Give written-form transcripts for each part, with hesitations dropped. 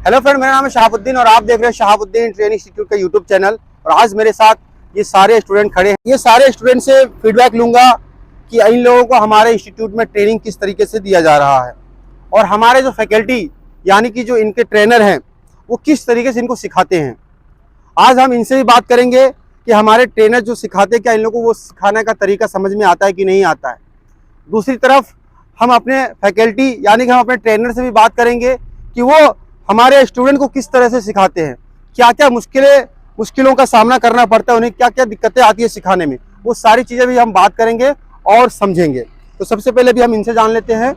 Hello friend, मेरा नाम है शहाबुद्दीन और आप देख रहे हैं शहाबुद्दीन ट्रेनिंग इंस्टीट्यूट का यूट्यूब चैनल। और आज मेरे साथ ये सारे स्टूडेंट खड़े हैं। ये सारे स्टूडेंट से फीडबैक लूंगा कि इन लोगों को हमारे इंस्टीट्यूट में ट्रेनिंग किस तरीके से दिया जा रहा है और हमारे जो फैकल्टी यानी कि जो इनके ट्रेनर हैं वो किस तरीके से इनको सिखाते हैं। आज हम इनसे भी बात करेंगे कि हमारे ट्रेनर जो सिखाते हैं क्या इन लोगों को वो सिखाने का तरीका समझ में आता है कि नहीं आता है। दूसरी तरफ हम अपने फैकल्टी यानी कि हम अपने ट्रेनर से भी बात करेंगे कि वो हमारे स्टूडेंट को किस तरह से सिखाते हैं, क्या क्या मुश्किलों का सामना करना पड़ता है, उन्हें क्या क्या दिक्कतें आती है सिखाने में। वो सारी चीज़ें भी हम बात करेंगे और समझेंगे। तो सबसे पहले भी हम इनसे जान लेते हैं।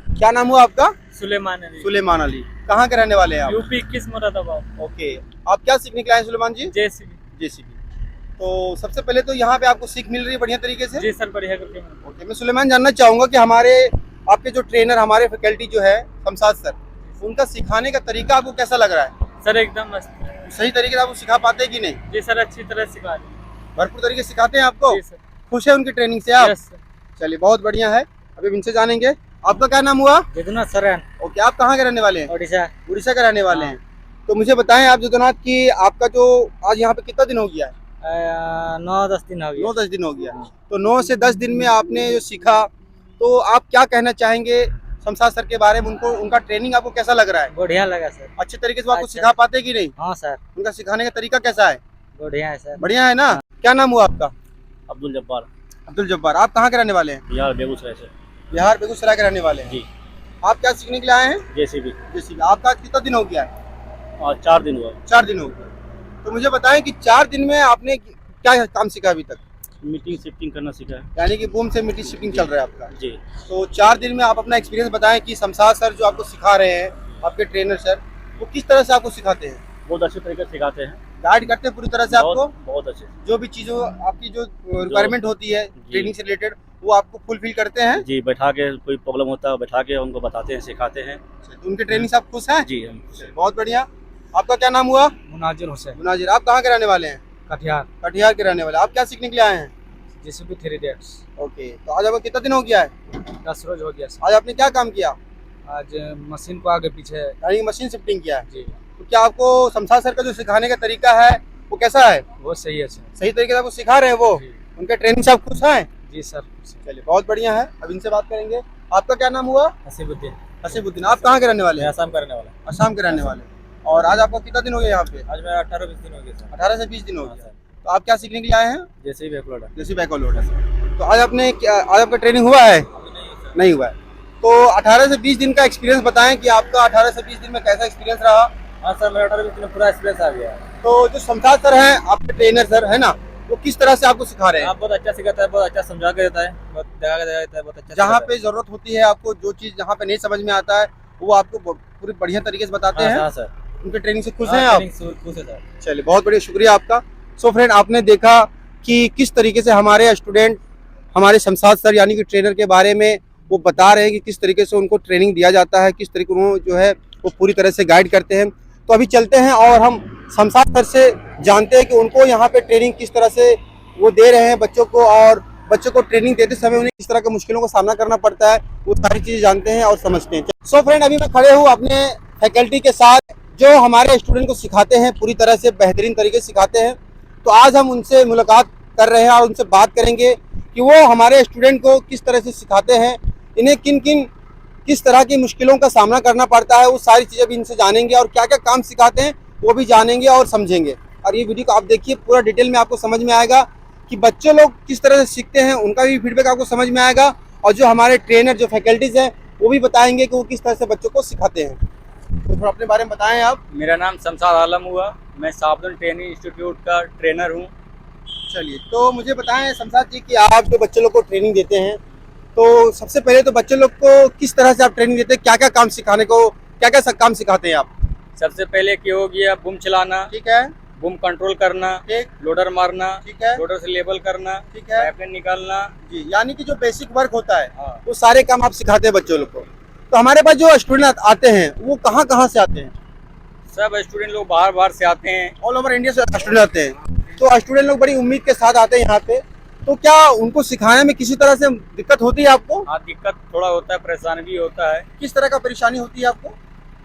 क्या नाम हुआ आपका? सुलेमान अली। सुलेमान अली। कहाँ के रहने वाले हैं आप? यूपी 21 मुरादाबाद। ओके, आप क्या सीखने के लिए आए सुलेमान जी? जेसीबी। तो सबसे पहले तो यहाँ पे आपको सीख मिल रही है बढ़िया तरीके से? जी सर, बढ़िया करके। ओके, मैं सुलेमान जानना चाहूँगा कि आपके जो ट्रेनर हमारे फैकल्टी जो है शमशाद सर, उनका सिखाने का तरीका आपको कैसा लग रहा है? सर एकदम मस्त। सही तरीके से आपको सिखा पाते हैं कि नहीं? जी सर, अच्छी तरह सिखा रहे हैं। भरपूर तरीके से सिखाते हैं आपको? जी सर। खुश है उनकी ट्रेनिंग से आप? Yes sir. चलिए, बहुत बढ़िया है। अभी इनसे जानेंगे। आपका क्या नाम हुआ? जगन्नाथ सरन। ओके, आप कहाँ के रहने वाले हैं? ओडिशा। उड़ीसा के रहने वाले हैं। तो मुझे बताएं आप जगन्नाथ की आपका जो आज यहाँ पे कितना दिन हो गया है? 9-10 दिन हो गया। 9-10 दिन हो गया। तो 9 से 10 दिन में आपने जो सीखा, तो आप क्या कहना चाहेंगे शमशाद सर के बारे में? उनका ट्रेनिंग आपको कैसा लग रहा है? बढ़िया लगा सर। अच्छे तरीके से आपको अच्छा। सिखा पाते कि नहीं? हाँ सर, उनका सिखाने का तरीका कैसा है? बढ़िया है सर। बढ़िया है ना? क्या नाम हुआ आपका? अब्दुल जब्बार। अब्दुल जब्बार। आप कहाँ के रहने वाले हैं? बिहार बेगूसराय से। बिहार बेगूसराय के रहने वाले हैं जी। आप क्या सीखने के लिए आए हैं? जेसीबी। जेसीबी। आपका कितना दिन हो गया है? और 4 दिन हुआ। 4 दिन हो गए। तो मुझे बताएं कि 4 दिन में आपने क्या काम सीखा अभी तक? मीटिंग शिफ्टिंग करना सीखा है। यानी कि बूम से मिट्टी शिपिंग चल रहा है आपका? जी। तो 4 दिन में आप अपना एक्सपीरियंस बताएं कि शमशाद सर जो आपको सिखा रहे हैं, आपके ट्रेनर सर, वो किस तरह से आपको सिखाते हैं? बहुत अच्छे तरीके से सिखाते हैं। गाइड करते हैं पूरी तरह से आपको? बहुत अच्छे। जो भी चीज़ों आपकी जो रिक्वायरमेंट होती है ट्रेनिंग से रिलेटेड, वो आपको फुलफिल करते हैं? जी, बैठा के कोई प्रॉब्लम होता है बैठा के उनको बताते हैं, सिखाते हैं। तो उनके ट्रेनिंग से आप खुश हैं? जी हम। बहुत बढ़िया। आपका क्या नाम हुआ? मुनाजिर हुसैन। मुनाजिर। आप कहाँ के रहने वाले हैं? कटिहार। कटिहार के रहने वाले। आप क्या सीखने के लिए आए हैं? JCB 3 dates. ओके, तो आज आपका कितना दिन हो गया है? 10 रोज हो गया सर। आज आपने क्या काम किया? आज मशीन को आगे पीछे। यानी मशीन शिफ्टिंग किया है। जी। तो क्या आपको शमशाद सर का जो सिखाने का तरीका है वो कैसा है? बहुत सही है सर। सही तरीके से आपको सिखा रहे हैं वो? जी। उनके ट्रेनिंग से आप खुश हैं? जी सर। चलिए, बहुत बढ़िया है। अब इनसे बात करेंगे। आपका क्या नाम हुआ? हसीबुद्दीन। हसीबुद्दीन। आप कहाँ के रहने वाले हैं? आसाम करने वाला। असम के रहने वाले। और आज आपका कितना दिन हो गया यहाँ पे? आज मेरा 18-20 दिन हो गया सर। 18 से 20 दिन हो गया। तो आप क्या सीखने के लिए आए हैं? जैसे ही बैकवर्ड है। जैसे बैकवर्ड है। तो आज आपका ट्रेनिंग हुआ है? नहीं हुआ है। तो 18 से 20 दिन का एक्सपीरियंस बताएं कि आपका 18 से 20 दिन में कैसा एक्सपीरियंस रहा? हाँ सर, मेरा 18-20 दिन में पूरा एक्सपीरियंस आ गया। तो जो शमशाद सर हैं आपके ट्रेनर सर है ना, वो किस तरह से आपको सिखा रहे हैं? आप बहुत अच्छा सिखाता है, बहुत अच्छा समझा के देता है, बहुत जगह देता है, बहुत अच्छा। जहाँ पे जरूरत होती है आपको, जो चीज जहाँ पे नहीं समझ में आता है वो आपको पूरी बढ़िया तरीके से बताते हैं। हाँ सर। उनके ट्रेनिंग से खुश हैं आप? खुश है सर। चलिए, बहुत बढ़िया, शुक्रिया आपका। सो फ्रेंड, आपने देखा कि किस तरीके से हमारे स्टूडेंट हमारे शमशाद सर यानी कि ट्रेनर के बारे में वो बता रहे हैं कि किस तरीके से उनको ट्रेनिंग दिया जाता है, किस तरीके उन्होंने जो है वो पूरी तरह से गाइड करते हैं। तो अभी चलते हैं और हम शमशाद सर से जानते हैं कि उनको यहाँ पे ट्रेनिंग किस तरह से वो दे रहे हैं बच्चों को, और बच्चों को ट्रेनिंग देते समय उन्हें किस तरह के मुश्किलों का सामना करना पड़ता है, वो सारी चीज़ें जानते हैं और समझते हैं। सो फ्रेंड, अभी मैं खड़े हूँ अपने फैकल्टी के साथ जो हमारे स्टूडेंट को सिखाते हैं, पूरी तरह से बेहतरीन तरीके से सिखाते हैं। तो आज हम उनसे मुलाकात कर रहे हैं और उनसे बात करेंगे कि वो हमारे स्टूडेंट को किस तरह से सिखाते हैं, इन्हें किस तरह की मुश्किलों का सामना करना पड़ता है, वो सारी चीज़ें भी इनसे जानेंगे और क्या क्या काम सिखाते हैं वो भी जानेंगे और समझेंगे। और ये वीडियो को आप देखिए, पूरा डिटेल में आपको समझ में आएगा कि बच्चे लोग किस तरह से सीखते हैं, उनका भी फीडबैक आपको समझ में आएगा। और जो हमारे ट्रेनर जो फैकल्टीज़ हैं वो भी बताएंगे कि वो किस तरह से बच्चों को सिखाते हैं। तो थोड़ा अपने बारे में बताएं आप। मेरा नाम शमशाद आलम हुआ, मैं शहाबुद्दीन ट्रेनिंग इंस्टीट्यूट का ट्रेनर हूँ। चलिए, तो मुझे बताएं शमशाद जी कि आप जो बच्चे लोग को ट्रेनिंग देते हैं, तो सबसे पहले तो बच्चे लोग को किस तरह से आप ट्रेनिंग देते हैं, क्या क्या काम सिखाने को, क्या क्या काम सिखाते हैं आप? सबसे पहले क्या हो गया, बूम चलाना। ठीक है। बूम कंट्रोल करना। ठीक। लोडर मारना। ठीक है। लोडर से लेबल करना। ठीक है। पाइपलाइन निकालना। जी, यानी कि जो बेसिक वर्क होता है हाँ। वो सारे काम आप सिखाते हैं बच्चों लोग को। तो हमारे पास जो स्टूडेंट आते हैं वो कहाँ से आते हैं? सब स्टूडेंट लोग बाहर से आते हैं। ऑल ओवर इंडिया से स्टूडेंट आते हैं। तो स्टूडेंट लोग बड़ी उम्मीद के साथ आते हैं यहाँ पे। तो क्या उनको सिखाने में किसी तरह से दिक्कत होती है आपको? हाँ, दिक्कत थोड़ा होता है, परेशानी भी होता है। किस तरह का परेशानी होती है आपको?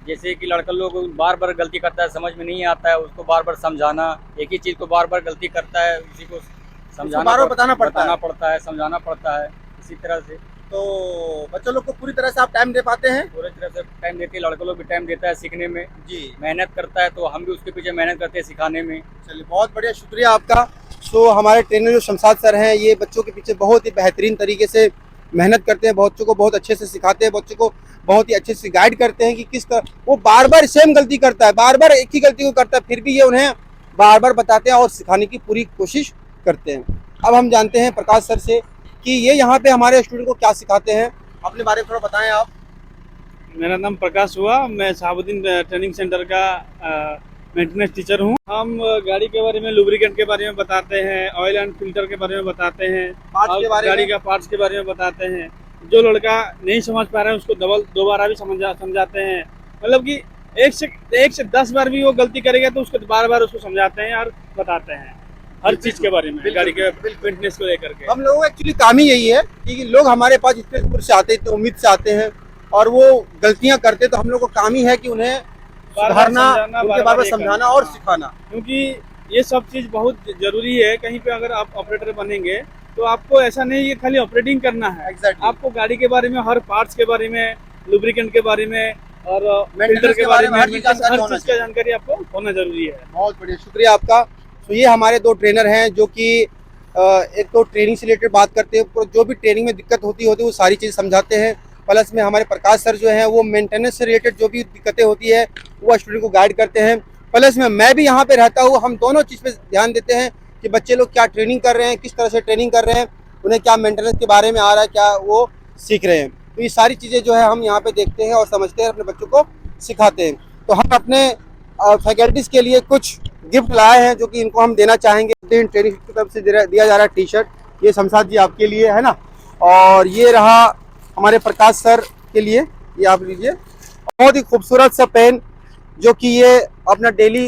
जैसे कि लड़का लोग बार बार गलती करता है, समझ में नहीं आता है, उसको बार बार समझाना, एक ही चीज़ को बार बार गलती करता है, उसी को समझाना बार-बार बताना पड़ता है। समझाना पड़ता है, इसी तरह से तो बच्चों लोग को पूरी तरह से आप टाइम दे पाते हैं? पूरी तरह से टाइम देते हैं। लड़का लोग भी टाइम देता है सीखने में, जी। मेहनत करता है, तो हम भी उसके पीछे मेहनत करते हैं सिखाने में। चलिए बहुत बढ़िया, शुक्रिया आपका। सो हमारे ट्रेनर जो शमशाद सर हैं, ये बच्चों के पीछे बहुत ही बेहतरीन तरीके से मेहनत करते हैं, बच्चों को बहुत अच्छे से सिखाते हैं, बच्चों को बहुत ही अच्छे से गाइड करते हैं कि किस तरह वो बार बार सेम गलती करता है, बार बार एक ही गलती को करता है, फिर भी ये उन्हें बार बार बताते हैं और सिखाने की पूरी कोशिश करते हैं। अब हम जानते हैं प्रकाश सर से कि ये यहाँ पे हमारे स्टूडेंट को क्या सिखाते हैं। अपने बारे में थोड़ा बताएं आप। मेरा नाम प्रकाश हुआ, मैं शहाबुद्दीन ट्रेनिंग सेंटर का मेंटेनेंस टीचर हूँ। हम गाड़ी के बारे में, लुब्रिकेंट के बारे में बताते हैं, ऑयल एंड फिल्टर के बारे में बताते हैं, पार्ट्स के बारे में? गाड़ी का पार्ट्स के बारे में बताते हैं। जो लड़का नहीं समझ पा रहा है उसको दोबारा भी समझाते हैं। मतलब कि एक से 10 बार भी वो गलती करेगा तो उसको बार बार उसको समझाते हैं और बताते हैं हर चीज के बारे में, गाड़ी के फिटनेस को लेकर के। हम लोगों का एक्चुअली काम ही यही है कि लोग हमारे पास इतने दूर से आते हैं, इतनी उम्मीद से आते हैं और वो गलतियां करते हैं, तो हम लोग का काम ही है कि उन्हें सुधारना, उनके बारे में समझाना और सिखाना। क्योंकि ये सब चीज बहुत जरूरी है। कहीं पे अगर आप ऑपरेटर बनेंगे तो आपको ऐसा नहीं है खाली ऑपरेटिंग करना है। Exactly. आपको गाड़ी के बारे में, हर पार्ट्स के बारे में, लुब्रिकेंट के बारे में और Maintenance फिल्टर के बारे में, हर चीज का जानकारी आपको होना जरूरी है। बहुत बढ़िया, शुक्रिया आपका। तो ये हमारे दो ट्रेनर हैं जो कि एक तो ट्रेनिंग से रिलेटेड बात करते हैं, जो भी ट्रेनिंग में दिक्कत होती है वो सारी चीज़ समझाते हैं। प्लस में हमारे प्रकाश सर जो हैं वो मेंटेनेंस से रिलेटेड जो भी दिक्कतें होती है वो स्टूडेंट को गाइड करते हैं। प्लस में मैं भी यहाँ पे रहता हूँ, हम दोनों चीज़ पे ध्यान देते हैं कि बच्चे लोग क्या ट्रेनिंग कर रहे हैं, किस तरह से ट्रेनिंग कर रहे हैं, उन्हें क्या मेंटेनेंस के बारे में आ रहा है, क्या वो सीख रहे हैं। तो ये सारी चीज़ें जो है हम यहाँ पे देखते हैं और समझते हैं, अपने बच्चों को सिखाते हैं। तो हम अपने फैकल्टीज़ के लिए कुछ गिफ्ट लाए हैं जो कि इनको हम देना चाहेंगे। ट्रेनिंग की तरफ से दिया जा रहा है टी शर्ट, ये शमशाद जी आपके लिए है ना, और ये रहा हमारे प्रकाश सर के लिए, ये आप लीजिए। बहुत ही खूबसूरत सा पेन जो कि ये अपना डेली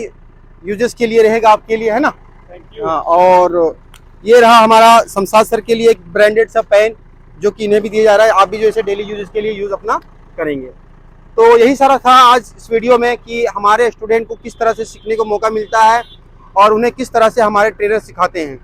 यूजेस के लिए रहेगा आपके लिए, है ना। Thank you. हाँ, और ये रहा हमारा शमशाद सर के लिए एक ब्रांडेड सा पेन जो कि इन्हें भी दिया जा रहा है। आप भी जो इसे डेली यूजेस के लिए यूज़ अपना करेंगे। तो यही सारा था आज इस वीडियो में कि हमारे स्टूडेंट को किस तरह से सीखने को मौका मिलता है और उन्हें किस तरह से हमारे ट्रेनर सिखाते हैं।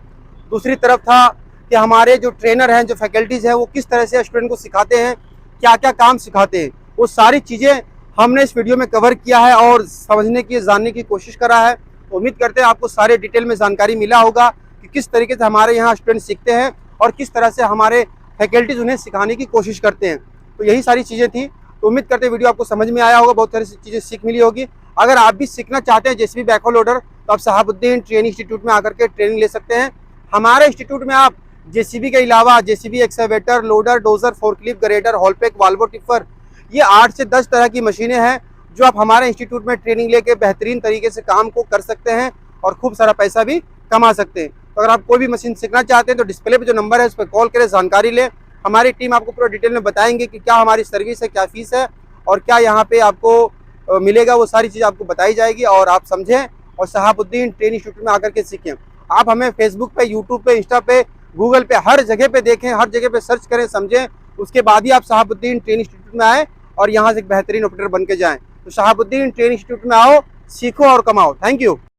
दूसरी तरफ था कि हमारे जो ट्रेनर हैं, जो फैकल्टीज़ हैं, वो किस तरह से स्टूडेंट को सिखाते हैं, क्या क्या काम सिखाते हैं, वो सारी चीज़ें हमने इस वीडियो में कवर किया है और समझने की, जानने की कोशिश करा है। उम्मीद करते हैं आपको सारे डिटेल में जानकारी मिला होगा कि किस तरीके से हमारे यहाँ स्टूडेंट सीखते हैं और किस तरह से हमारे फैकल्टीज़ उन्हें सिखाने की कोशिश करते हैं। तो यही सारी चीज़ें थी। तो उम्मीद करते हैं वीडियो आपको समझ में आया होगा, बहुत सारी चीज़ें सीख मिली होगी। अगर आप भी सीखना चाहते हैं जेसीबी बैकहो लोडर, तो आप शहाबुद्दीन ट्रेनिंग इंस्टीट्यूट में आकर के ट्रेनिंग ले सकते हैं। हमारे इंस्टीट्यूट में आप जेसीबी के अलावा JCB excavator, loader, dozer, forklift, grader, haul pack, Volvo tipper, ये 8 से 10 तरह की मशीनें हैं जो आप हमारे इंस्टीट्यूट में ट्रेनिंग लेके बेहतरीन तरीके से काम को कर सकते हैं और खूब सारा पैसा भी कमा सकते हैं। तो अगर आप कोई भी मशीन सीखना चाहते हैं तो डिस्प्ले पे जो नंबर है उस पर कॉल करें, जानकारी लें। हमारी टीम आपको पूरा डिटेल में बताएंगे कि क्या हमारी सर्विस है, क्या फीस है और क्या यहाँ पे आपको मिलेगा। वो सारी चीज़ आपको बताई जाएगी और आप समझें और शहाबुद्दीन ट्रेनिंग इंस्टीट्यूट में आकर के सीखें। आप हमें फेसबुक पे, यूट्यूब पे, इंस्टा पे, गूगल पे, हर जगह पे देखें, हर जगह पे सर्च करें, समझें। उसके बाद ही आप शहाबुद्दीन ट्रेनिंग इंस्टीट्यूट में आएँ और यहाँ से एक बेहतरीन ऑपरेटर बन के जाएँ। तो शहाबुद्दीन ट्रेनिंग इंस्टीट्यूट में आओ, सीखो और कमाओ। Thank you.